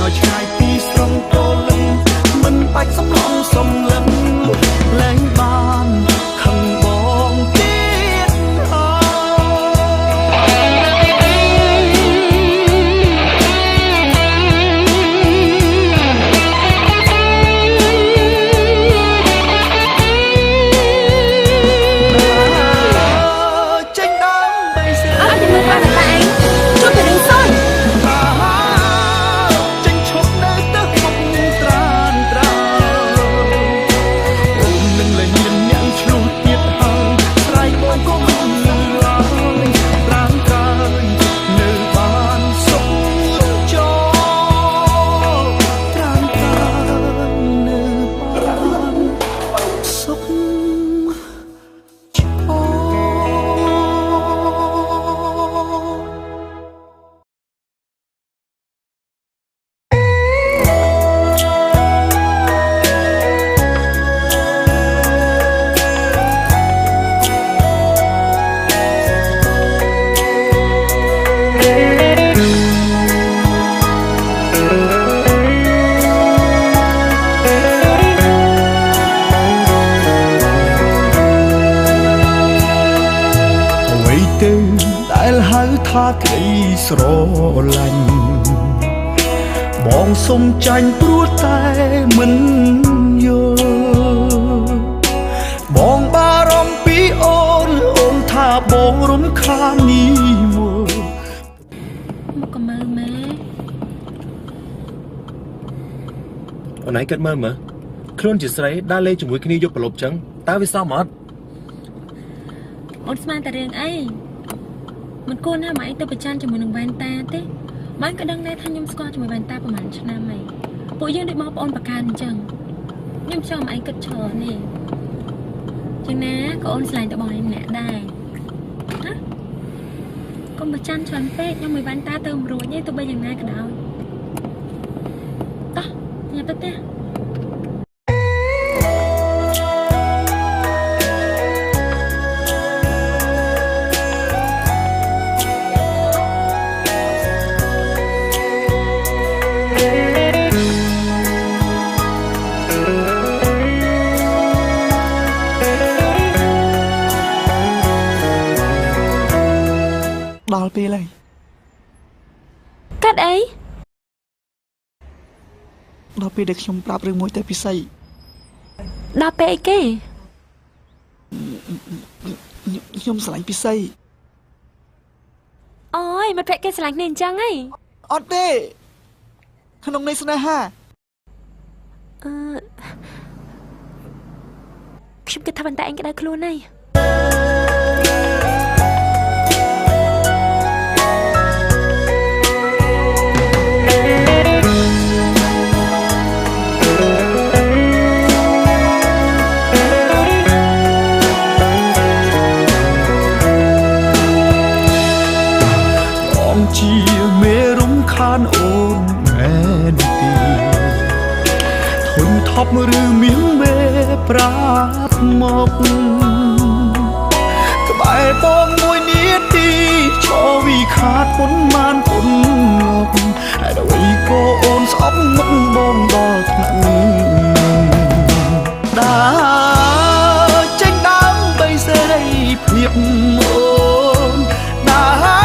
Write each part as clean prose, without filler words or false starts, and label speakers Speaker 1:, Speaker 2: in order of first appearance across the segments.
Speaker 1: ឲ្យឆ្ងាយពីស្រងតលឹងមិនបាច់សំឡងសំឡឹងលែងបានខឹងបងទៀតចេញដើមបីស្រីអត់ទៅមើលបានតែជួបតែរឿងសោះចេញឈប់នៅទៅមុខត្រានត្រាអូននឹងលែងមានអ្នកឆ្លោះទៀតហើយស្រ័យបងក៏មិនឡើយប្រាំកាយនៅបានសុខចោប្រាំកាយនៅបានសុខដែលហៅថាក្តីស្រឡាញ់បងសុំចាញ់ព្រោះតែមិនយល់បងបារម្ភពីអូនថាបងរំខាននេះមកក៏មើលម៉ែអូនឯងគិតមើលខ្លួនជាស្រីដើរលេងជាមួយគ្នាយកប្រឡប់ចឹងតើវាសមអត់អូនស្មានតែរឿងអីមិនគួរណាម៉ែទៅប្រចាំជាមួយនឹងវ៉ែនតាទេម៉ែក៏ដឹងដែរថាខ្ញុំស្គាល់ជាមួយវ៉ែនតាប្រហែលឆ្នាំហើយពួកយើងដូចបងប្អូនប្រកាន់អញ្ចឹងខ្ញុំចង់ម៉ែគិតច្រើននេះចឹងណាក៏អូនឆ្លាញ់ទៅបងឯងម្នាក់ដែរណាកុំប្រចាំច្រើនពេកខ្ញុំមិនវ៉ែនតាទៅមិនរួចទេទោះបីយ៉ាងណាក៏ដោយតោះញ៉ាំទៅទេដល់ពេលហើយកាត់អីដល់ពេលដែលខ្ញុំប្រាប់រឿងមួយតែពិសេសដល់ពេលអីគេខ្ញុំស្រឡាញ់ពិសេសអូយមិនប្រាក់គេស្រឡាញ់គ្នាអញ្ចឹងហីអត់ទេក្នុងន័យស្នេហាខ្ញុំគិតថាបន្តែឯងក្តៅខ្លួនហើយជាមេរំខានអូនមែនទេធុញថប់ឬមានមេប្រាប់មកក្បែរបងមួយនាទីឈរវិខាតពុនបានពុនលោកហើយដល់វិញក៏អូនស្អប់មុខបងដល់ថ្នាក់ដើរចេញដើមបីសេរីភ្លៀបអូនដើរ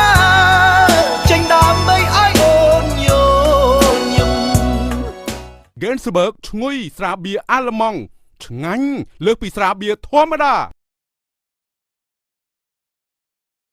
Speaker 2: Gensberg ឈ្ងុយស្រាបៀរអាល្លឺម៉ង់ឆ្ងាញ់លើសពីស្រាបៀរធម្មតា